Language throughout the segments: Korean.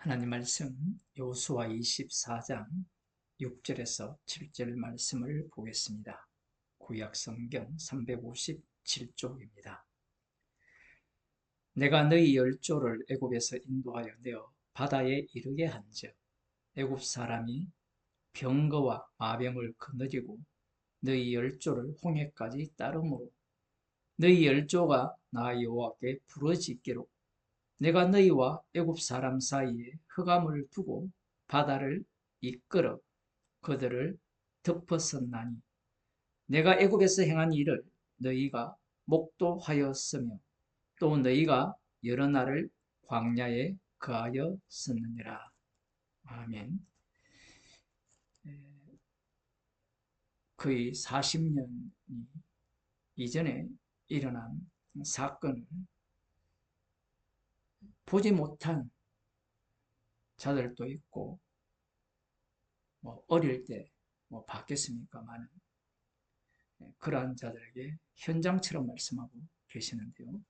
하나님 말씀 여호수아 24장 6절에서 7절 말씀을 보겠습니다. 구약 성경 357쪽입니다. 내가 너희 열조를 애굽에서 인도하여 내어 바다에 이르게 한즉 애굽 사람이 병거와 마병을 거느리고 너희 열조를 홍해까지 따르므로 너희 열조가 나 여호와께 부르짖기로 내가 너희와 애굽 사람 사이에 흑암을 두고 바다를 이끌어 그들을 덮었었나니 내가 애굽에서 행한 일을 너희가 목도하였으며 또 너희가 여러 날을 광야에 거하였었느니라. 아멘. 거의 40년이 이전에 일어난 사건을 보지 못한 자들도 있고 어릴 때 봤겠습니까만 그러한 자들에게 현장처럼 말씀하고 계시는데요.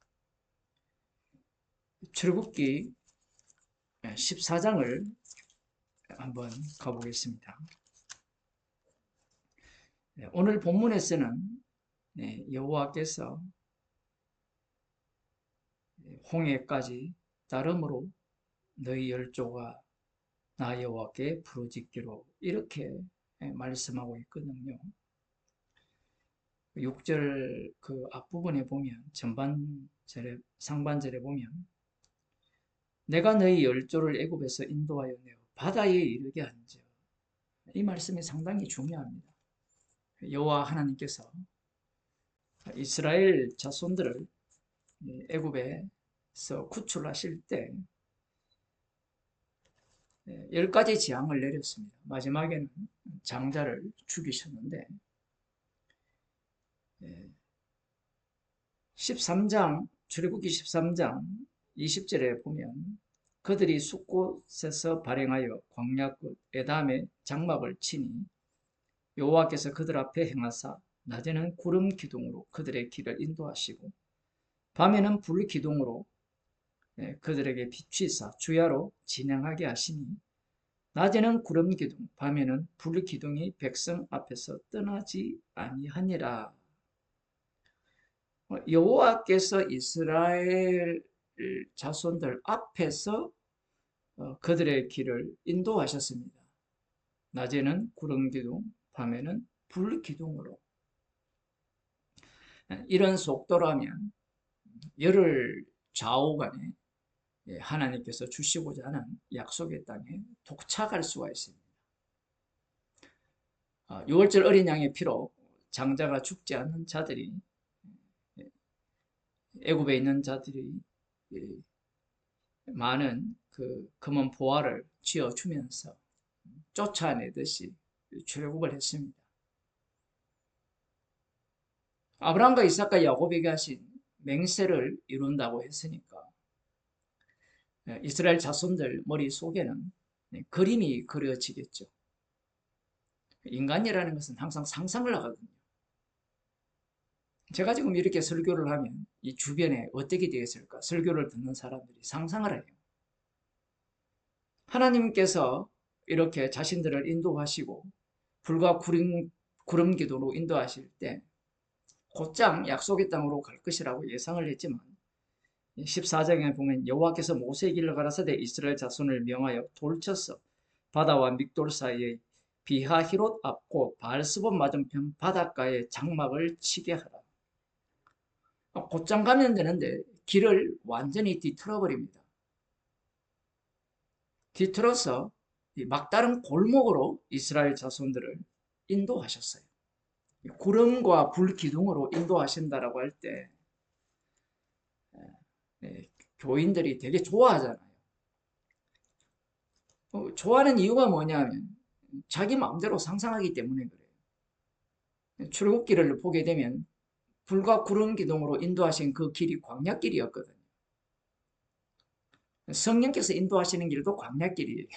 출애굽기 14장을 한번 가보겠습니다. 오늘 본문에서는 여호와께서 홍해까지 따름으로 너희 열조가 나 여호와께 부르짖기로 이렇게 말씀하고 있거든요. 6절 그 앞부분에 보면 전반절에 상반절에 보면 내가 너희 열조를 애굽에서 인도하여 내어 바다에 이르게 한즉 이 말씀이 상당히 중요합니다. 여호와 하나님께서 이스라엘 자손들을 애굽에서 구출하실 때 10가지 재앙을 내렸습니다. 마지막에는 장자를 죽이셨는데 13장 출애굽기 13장 20절에 보면 그들이 숫곳에서 발행하여 광야 끝 에담의 장막을 치니 여호와께서 그들 앞에 행하사 낮에는 구름 기둥으로 그들의 길을 인도하시고 밤에는 불 기둥으로 그들에게 비추이사 주야로 진행하게 하시니 낮에는 구름 기둥 밤에는 불 기둥이 백성 앞에서 떠나지 아니하니라. 여호와께서 이스라엘 자손들 앞에서 그들의 길을 인도하셨습니다. 낮에는 구름 기둥, 밤에는 불 기둥으로. 이런 속도라면 열흘 좌우간에 하나님께서 주시고자 하는 약속의 땅에 도착할 수가 있습니다. 6월절 어린 양의 피로 장자가 죽지 않는 자들이 애굽에 있는 자들이 많은 그 금은 보화를 쥐어주면서 쫓아내듯이 출애굽을 했습니다. 아브라함과 이삭과 야곱에게 하신 맹세를 이룬다고 했으니까 이스라엘 자손들 머릿속에는 그림이 그려지겠죠. 인간이라는 것은 항상 상상을 하거든요. 제가 지금 이렇게 설교를 하면 이 주변에 어떻게 되었을까? 설교를 듣는 사람들이 상상을 해요. 하나님께서 이렇게 자신들을 인도하시고 불과 구름 기도로 인도하실 때 곧장 약속의 땅으로 갈 것이라고 예상을 했지만 14장에 보면 여호와께서 모세의 길을 가라사대 이스라엘 자손을 명하여 돌쳐서 바다와 믹돌 사이의 비하히롯 앞 곧 바알스본 맞은편 바닷가에 장막을 치게 하라. 곧장 가면 되는데 길을 완전히 뒤틀어 버립니다. 뒤틀어서 막다른 골목으로 이스라엘 자손들을 인도하셨어요. 구름과 불 기둥으로 인도하신다라고 할 때 교인들이 되게 좋아하잖아요. 좋아하는 이유가 뭐냐면 자기 마음대로 상상하기 때문에 그래요. 출애굽기를 보게 되면 불과 구름 기둥으로 인도하신 그 길이 광야길이었거든요. 성령께서 인도하시는 길도 광야길이에요.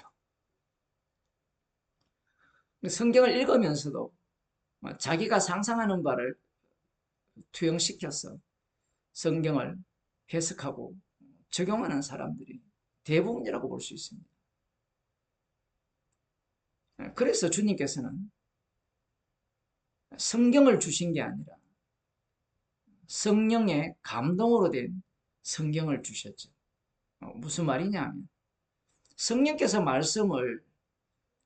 성경을 읽으면서도 자기가 상상하는 바를 투영시켜서 성경을 해석하고 적용하는 사람들이 대부분이라고 볼 수 있습니다. 그래서 주님께서는 성경을 주신 게 아니라 성령의 감동으로 된 성경을 주셨죠. 무슨 말이냐 하면 성령께서 말씀을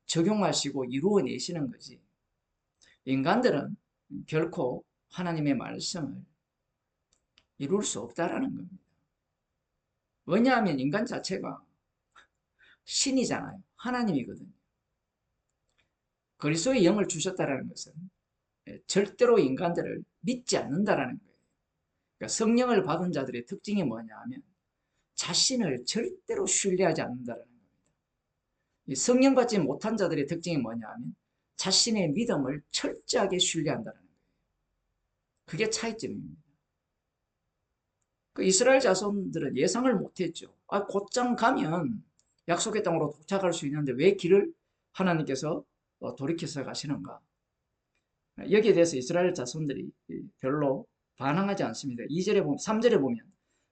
적용하시고 이루어내시는 거지. 인간들은 결코 하나님의 말씀을 이룰 수 없다라는 겁니다. 왜냐하면 인간 자체가 신이잖아요. 하나님이거든요. 그리스도의 영을 주셨다라는 것은 절대로 인간들을 믿지 않는다라는 거예요. 그러니까 성령을 받은 자들의 특징이 뭐냐 하면 자신을 절대로 신뢰하지 않는다라는 겁니다. 이 성령 받지 못한 자들의 특징이 뭐냐 하면 자신의 믿음을 철저하게 신뢰한다는 거예요. 그게 차이점입니다. 그 이스라엘 자손들은 예상을 못했죠. 곧장 가면 약속의 땅으로 도착할 수 있는데 왜 길을 하나님께서 돌이켜서 가시는가? 여기에 대해서 이스라엘 자손들이 별로 반항하지 않습니다. 2절에 보면, 3절에 보면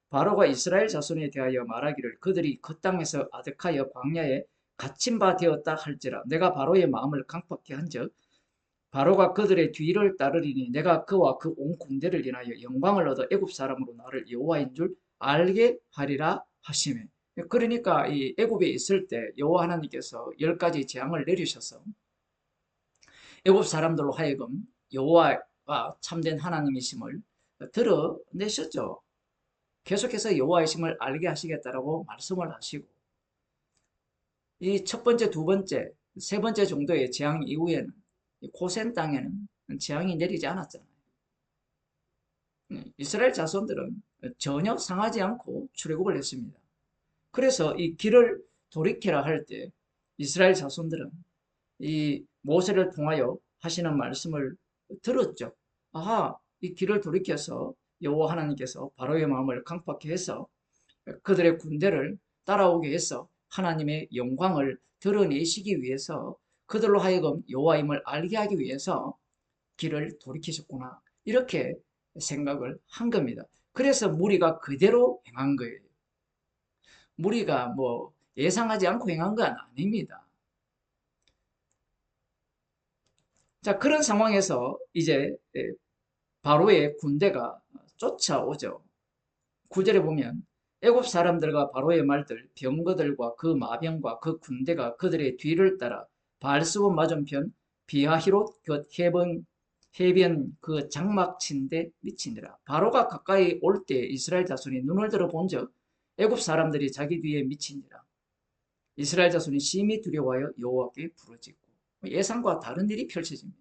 바로가 이스라엘 자손에 대하여 말하기를 그들이 그 땅에서 아득하여 광야에 갇힌 바 되었다 할지라 내가 바로의 마음을 강팍케 한즉 바로가 그들의 뒤를 따르리니 내가 그와 그 온 군대를 인하여 영광을 얻어 애굽 사람으로 나를 여호와인 줄 알게 하리라 하시매. 그러니까 이 애굽에 있을 때 여호와 하나님께서 10가지 재앙을 내리셔서 애굽 사람들로 하여금 여호와가 참된 하나님이심을 드러내셨죠. 계속해서 여호와이심을 알게 하시겠다라고 말씀을 하시고 이 첫 번째, 두 번째, 세 번째 정도의 재앙 이후에는 고센 땅에는 재앙이 내리지 않았잖아요. 이스라엘 자손들은 전혀 상하지 않고 출애굽을 했습니다. 그래서 이 길을 돌이키라 할 때 이스라엘 자손들은 이 모세를 통하여 하시는 말씀을 들었죠. 아하, 이 길을 돌이켜서 여호와 하나님께서 바로의 마음을 강팍케 해서 그들의 군대를 따라오게 해서 하나님의 영광을 드러내시기 위해서 그들로 하여금 여호와임을 알게 하기 위해서 길을 돌이키셨구나. 이렇게 생각을 한 겁니다. 그래서 무리가 그대로 행한 거예요. 무리가 뭐 예상하지 않고 행한 건 아닙니다. 자, 그런 상황에서 이제 바로의 군대가 쫓아오죠. 9절에 보면 애굽 사람들과 바로의 말들, 병거들과 그 마병과 그 군대가 그들의 뒤를 따라 바알스본 맞은편 비하히롯 곁 해변 그 장막친데 미치니라. 바로가 가까이 올 때 이스라엘 자손이 눈을 들어 본즉 애굽 사람들이 자기 뒤에 미치니라. 이스라엘 자손이 심히 두려워하여 여호와께 부르짖고 예상과 다른 일이 펼쳐집니다.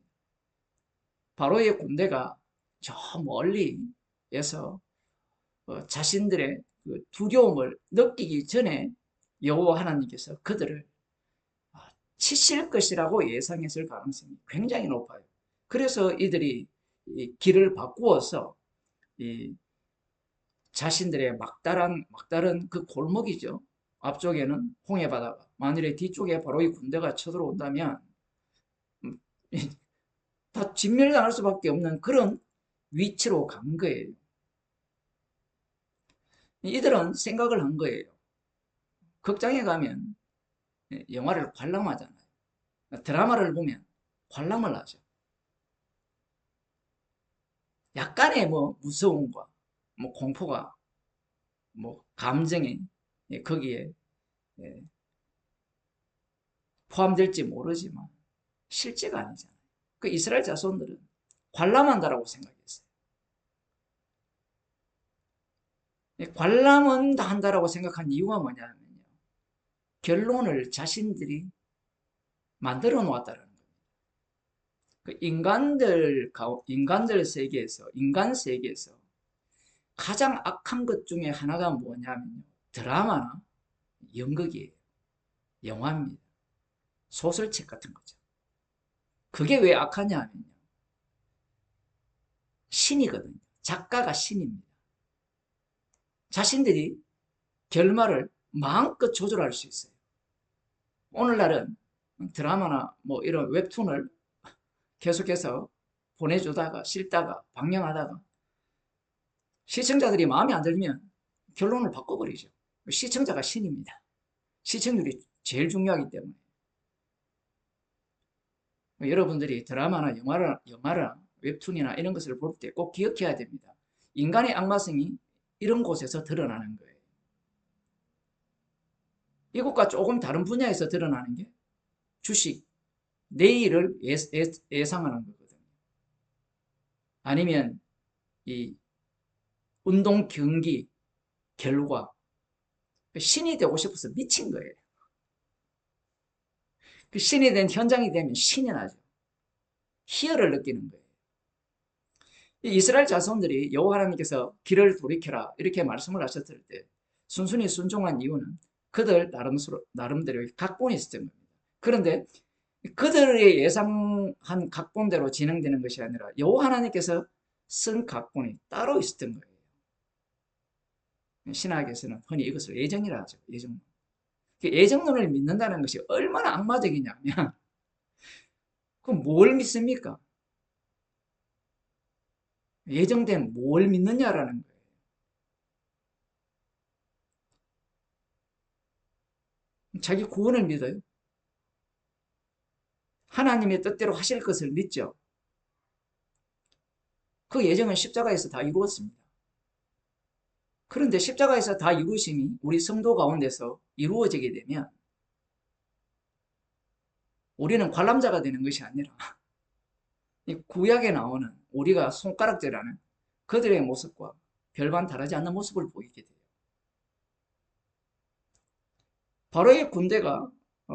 바로의 군대가 저 멀리에서 자신들의 그 두려움을 느끼기 전에 여호와 하나님께서 그들을 치실 것이라고 예상했을 가능성이 굉장히 높아요. 그래서 이들이 이 길을 바꾸어서 이 자신들의 막다른 그 골목이죠. 앞쪽에는 홍해바다가 만일에 뒤쪽에 바로 이 군대가 쳐들어온다면 다 진멸당할 수밖에 없는 그런 위치로 간 거예요. 이들은 생각을 한 거예요. 극장에 가면 영화를 관람하잖아요. 드라마를 보면 관람을 하죠. 약간의 뭐 무서움과 뭐 공포가 뭐 감정이 거기에 포함될지 모르지만 실제가 아니잖아요. 그 이스라엘 자손들은 관람한다라고 생각했어요. 관람은 다 한다라고 생각한 이유가 뭐냐면요. 결론을 자신들이 만들어 놓았다는 겁니다. 그 인간들 세계에서, 인간 세계에서 가장 악한 것 중에 하나가 뭐냐면요. 드라마나 연극이에요. 영화입니다. 소설책 같은 거죠. 그게 왜 악하냐 하면요. 신이거든요. 작가가 신입니다. 자신들이 결말을 마음껏 조절할 수 있어요. 오늘날은 드라마나 뭐 이런 웹툰을 계속해서 보내주다가 싫다가 방영하다가 시청자들이 마음에 안 들면 결론을 바꿔버리죠. 시청자가 신입니다. 시청률이 제일 중요하기 때문에. 여러분들이 드라마나 영화나 웹툰이나 이런 것을 볼 때 꼭 기억해야 됩니다. 인간의 악마성이 이런 곳에서 드러나는 거예요. 이것과 조금 다른 분야에서 드러나는 게 주식, 내일을 예상하는 거거든요. 아니면 이 운동 경기 결과, 신이 되고 싶어서 미친 거예요. 그 신이 된 현장이 되면 신이 나죠. 희열을 느끼는 거예요. 이스라엘 자손들이 여호와 하나님께서 길을 돌이켜라 이렇게 말씀을 하셨을 때 순순히 순종한 이유는 그들 나름대로의 각본이 있었던 겁니다. 그런데 그들의 예상한 각본대로 진행되는 것이 아니라 여호와 하나님께서 쓴 각본이 따로 있었던 거예요. 신학에서는 흔히 이것을 예정이라 하죠. 예정론. 예정론을 믿는다는 것이 얼마나 악마적이냐면 그럼 뭘 믿습니까? 예정된 뭘 믿느냐라는 거예요. 자기 구원을 믿어요. 하나님의 뜻대로 하실 것을 믿죠. 그 예정은 십자가에서 다 이루었습니다. 그런데 십자가에서 다 이루심이 우리 성도 가운데서 이루어지게 되면 우리는 관람자가 되는 것이 아니라 이 구약에 나오는 우리가 손가락질하는 그들의 모습과 별반 다르지 않는 모습을 보이게 돼요. 바로의 군대가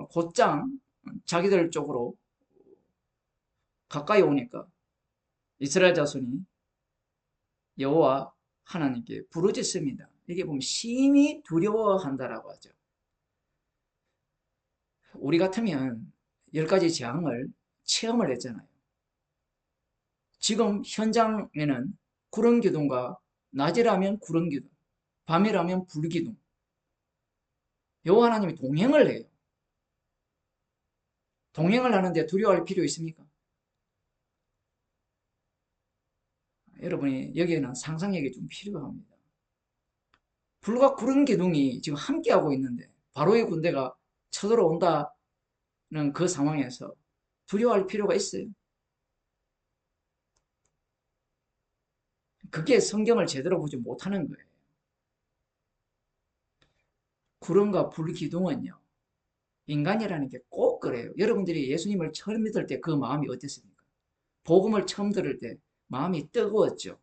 곧장 자기들 쪽으로 가까이 오니까 이스라엘 자손이 여호와 하나님께 부르짖습니다. 이게 보면 심히 두려워한다라고 하죠. 우리 같으면 10가지 재앙을 체험을 했잖아요. 지금 현장에는 구름기둥과 낮이라면 구름기둥, 밤이라면 불기둥. 여호와 하나님이 동행을 해요. 동행을 하는데 두려워할 필요 있습니까? 여러분이 여기에는 상상력이 좀 필요합니다. 불과 구름기둥이 지금 함께하고 있는데 바로의 군대가 쳐들어온다는 그 상황에서 두려워할 필요가 있어요. 그게 성경을 제대로 보지 못하는 거예요. 구름과 불기둥은요. 인간이라는 게 꼭 그래요. 여러분들이 예수님을 처음 믿을 때 그 마음이 어땠습니까? 복음을 처음 들을 때 마음이 뜨거웠죠.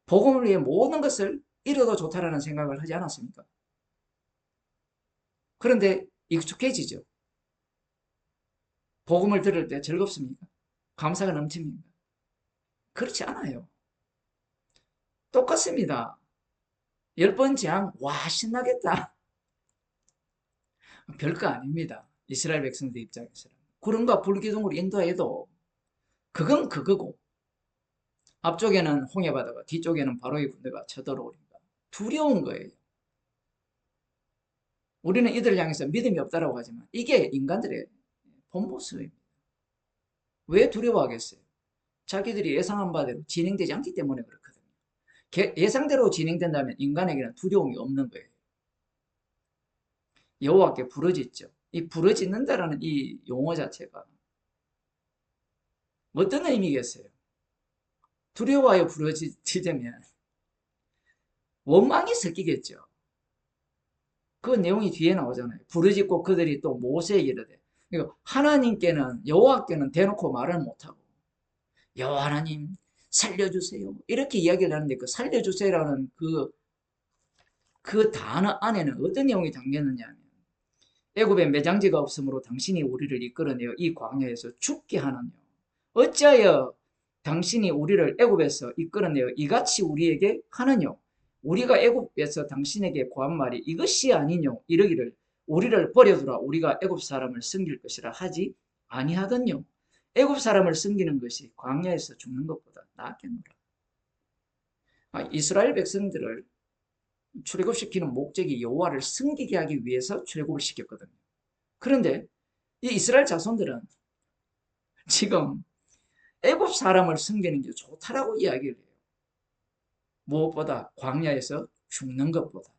복음을 위해 모든 것을 잃어도 좋다라는 생각을 하지 않았습니까? 그런데 익숙해지죠. 복음을 들을 때 즐겁습니까? 감사가 넘칩니까? 그렇지 않아요. 똑같습니다. 10번 재앙, 와, 신나겠다. 별거 아닙니다. 이스라엘 백성들 입장에서는. 구름과 불기둥으로 인도해도 그건 그거고 앞쪽에는 홍해바다가 뒤쪽에는 바로의 군대가 쳐들어오니까 두려운 거예요. 우리는 이들을 향해서 믿음이 없다라고 하지만 이게 인간들의 본 모습입니다. 왜 두려워하겠어요? 자기들이 예상한 바대로 진행되지 않기 때문에 그렇거든요. 예상대로 진행된다면 인간에게는 두려움이 없는 거예요. 여호와께 부르짖죠. 이 부르짖는다라는 이 용어 자체가 어떤 의미겠어요? 두려워하여 부르짖으면 원망이 섞이겠죠. 그 내용이 뒤에 나오잖아요. 부르짖고 그들이 또 모세에게 이르되. 그러니까 하나님께는 여호와께는 대놓고 말을 못하고 여호와 하나님 살려주세요. 이렇게 이야기를 하는데 그 살려주세요라는 그 단어 안에는 어떤 내용이 담겼느냐 하면 애굽에 매장지가 없으므로 당신이 우리를 이끌어내어 이 광야에서 죽게 하느냐. 어찌하여 당신이 우리를 애굽에서 이끌어내어 이같이 우리에게 하느냐. 우리가 애굽에서 당신에게 구한 말이 이것이 아니뇨. 이러기를 우리를 버려두라. 우리가 애굽 사람을 섬길 것이라 하지 아니하더뇨. 애굽 사람을 섬기는 것이 광야에서 죽는 것보다 낫겠노라. 이스라엘 백성들을 출애굽시키는 목적이 여호와를 섬기게 하기 위해서 출애굽을 시켰거든요. 그런데 이 이스라엘 자손들은 지금 애굽 사람을 섬기는 게 좋다라고 이야기를 해요. 무엇보다 광야에서 죽는 것보다.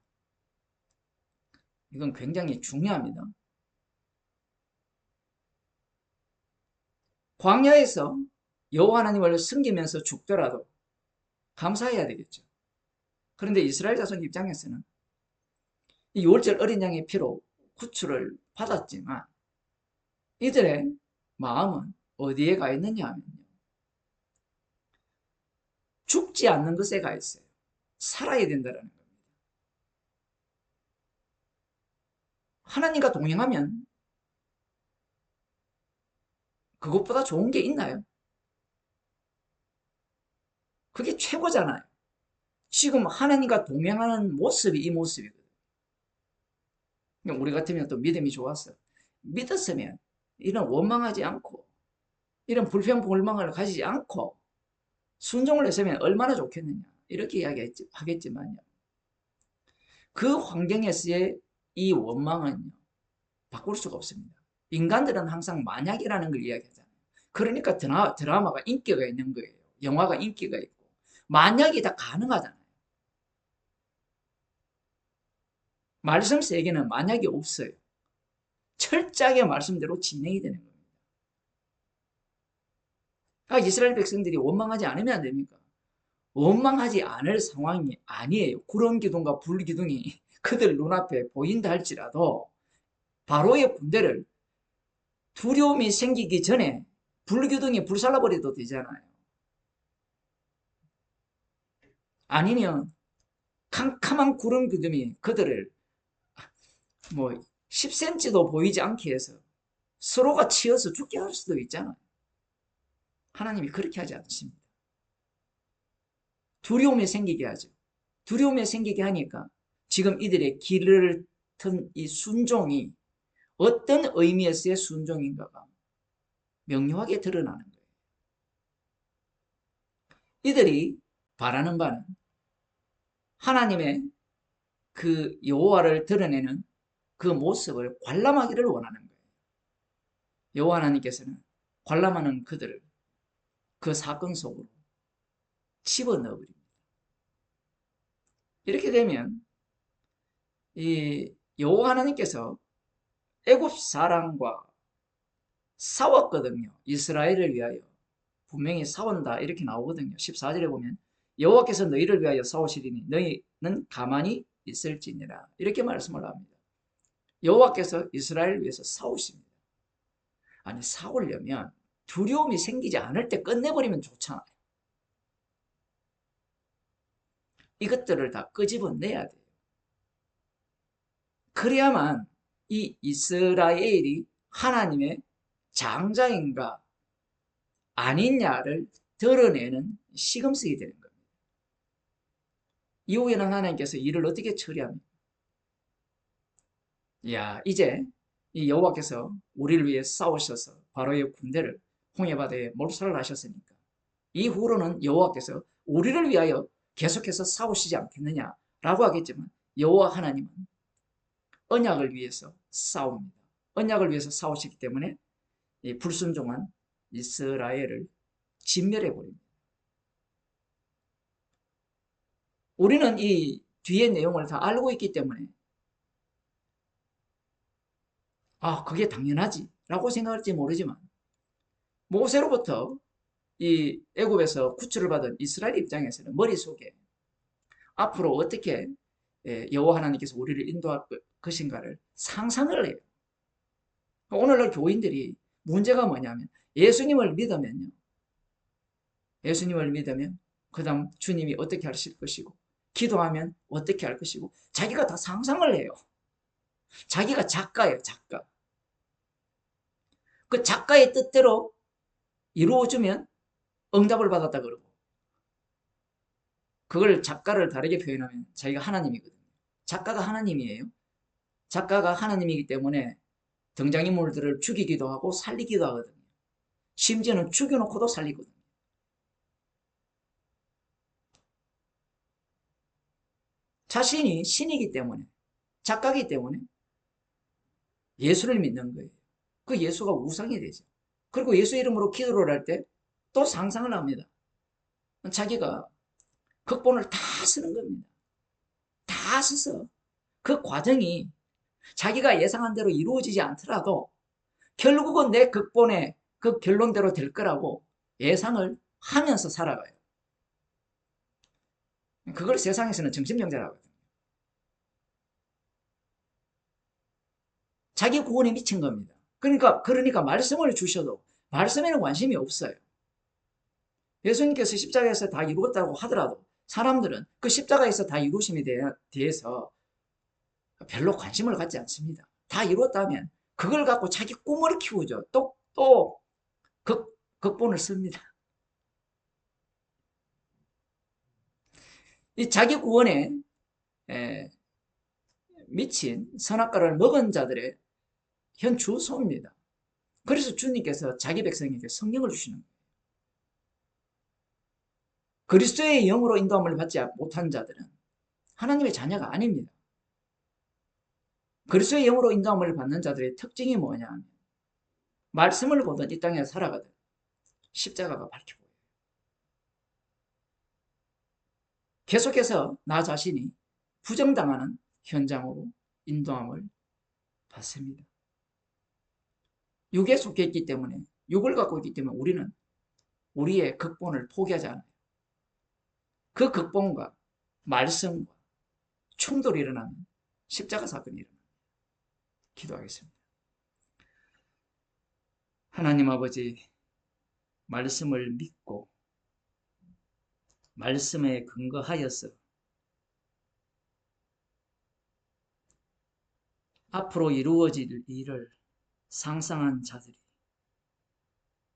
이건 굉장히 중요합니다. 광야에서 여호와 하나님을 섬기면서 죽더라도 감사해야 되겠죠. 그런데 이스라엘 자손 입장에서는 이 6월 어린 양의 피로 구출을 받았지만 이들의 마음은 어디에 가 있느냐 하면요. 죽지 않는 것에 가 있어요. 살아야 된다는 겁니다. 하나님과 동행하면 그것보다 좋은 게 있나요? 그게 최고잖아요. 지금 하나님과 동행하는 모습이 이 모습이거든요. 우리 같으면 또 믿음이 좋았어. 믿었으면 이런 원망하지 않고 이런 불평불만을 가지지 않고 순종을 했으면 얼마나 좋겠느냐 이렇게 이야기하겠지만요. 그 환경에서의 이 원망은요. 바꿀 수가 없습니다. 인간들은 항상 만약이라는 걸 이야기하잖아요. 그러니까 드라마가 인기가 있는 거예요. 영화가 인기가 있고 만약이 다 가능하잖아요. 말씀 세계는 만약이 없어요. 철저하게 말씀대로 진행이 되는 겁니다. 이스라엘 백성들이 원망하지 않으면 안 됩니까? 원망하지 않을 상황이 아니에요. 구름 기둥과 불 기둥이 그들 눈앞에 보인다 할지라도 바로의 군대를 두려움이 생기기 전에 불 기둥이 불살라버려도 되잖아요. 아니면 캄캄한 구름 기둥이 그들을 뭐 10cm도 보이지 않게 해서 서로가 치여서 죽게 할 수도 있잖아요. 하나님이 그렇게 하지 않습니다. 두려움이 생기게 하죠. 두려움이 생기게 하니까 지금 이들의 길을 튼 이 순종이 어떤 의미에서의 순종인가가 명료하게 드러나는 거예요. 이들이 바라는 바는 하나님의 그 여호와를 드러내는 그 모습을 관람하기를 원하는 거예요. 여호와 하나님께서는 관람하는 그들을 그 사건 속으로 집어넣어버립니다. 이렇게 되면 이 여호와 하나님께서 애굽 사람과 싸웠거든요. 이스라엘을 위하여 분명히 싸운다 이렇게 나오거든요. 14절에 보면 여호와께서 너희를 위하여 싸우시리니 너희는 가만히 있을지니라 이렇게 말씀을 합니다. 여호와께서 이스라엘을 위해서 싸우십니다. 아니 싸우려면 두려움이 생기지 않을 때 끝내버리면 좋잖아요. 이것들을 다 끄집어내야 돼요. 그래야만 이 이스라엘이 하나님의 장자인가 아니냐를 드러내는 시금석이 되는 겁니다. 이후에는 하나님께서 이를 어떻게 처리합니까? 이제 이 여호와께서 우리를 위해 싸우셔서 바로의 군대를 홍해바다에 몰살을 하셨으니까 이후로는 여호와께서 우리를 위하여 계속해서 싸우시지 않겠느냐라고 하겠지만 여호와 하나님은 언약을 위해서 싸웁니다. 언약을 위해서 싸우시기 때문에 이 불순종한 이스라엘을 진멸해 버립니다. 우리는 이 뒤의 내용을 다 알고 있기 때문에 그게 당연하지 라고 생각할지 모르지만 모세로부터 이 애굽에서 구출을 받은 이스라엘 입장에서는 머릿속에 앞으로 어떻게 여호와 하나님께서 우리를 인도할 것인가를 상상을 해요. 오늘날 교인들이 문제가 뭐냐면 예수님을 믿으면 그 다음 주님이 어떻게 하실 것이고 기도하면 어떻게 할 것이고 자기가 다 상상을 해요. 자기가 작가예요, 작가. 그 작가의 뜻대로 이루어지면 응답을 받았다 그러고 그걸 작가를 다르게 표현하면 자기가 하나님이거든요. 작가가 하나님이에요. 작가가 하나님이기 때문에 등장인물들을 죽이기도 하고 살리기도 하거든요. 심지어는 죽여놓고도 살리거든요. 자신이 신이기 때문에 작가이기 때문에 예수를 믿는 거예요. 그 예수가 우상이 되죠. 그리고 예수 이름으로 기도를 할 때 또 상상을 합니다. 자기가 극본을 다 쓰는 겁니다. 다 써서 그 과정이 자기가 예상한 대로 이루어지지 않더라도 결국은 내 극본에 그 결론대로 될 거라고 예상을 하면서 살아가요. 그걸 세상에서는 정신병자라고 하거든요. 자기 구원에 미친 겁니다. 그러니까 말씀을 주셔도 말씀에는 관심이 없어요. 예수님께서 십자가에서 다 이루었다고 하더라도 사람들은 그 십자가에서 다 이루심에 대해서 별로 관심을 갖지 않습니다. 다 이루었다면 그걸 갖고 자기 꿈을 키우죠. 또 극본을 씁니다. 이 자기 구원에 미친 선악과를 먹은 자들의 현 주소입니다. 그래서 주님께서 자기 백성에게 성령을 주시는 거예요. 그리스도의 영으로 인도함을 받지 못한 자들은 하나님의 자녀가 아닙니다. 그리스도의 영으로 인도함을 받는 자들의 특징이 뭐냐 하면 말씀을 보던 이 땅에 살아가던 십자가가 밝혀 보여요. 계속해서 나 자신이 부정당하는 현장으로 인도함을 받습니다. 육에 속해 있기 때문에 육을 갖고 있기 때문에 우리는 우리의 극본을 포기하지 않아요. 그 극본과 말씀과 충돌이 일어나면 십자가 사건이 일어납니다. 기도하겠습니다. 하나님 아버지, 말씀을 믿고 말씀에 근거하여서 앞으로 이루어질 일을 상상한 자들이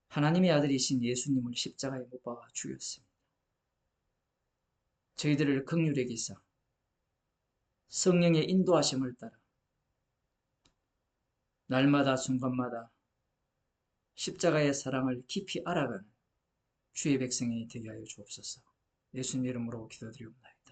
하나님의 아들이신 예수님을 십자가에 못 박아 죽였습니다. 저희들을 긍휼히 여기사 성령의 인도하심을 따라 날마다 순간마다 십자가의 사랑을 깊이 알아가는 주의 백성이 되게 하여 주옵소서. 예수님 이름으로 기도드리옵나이다.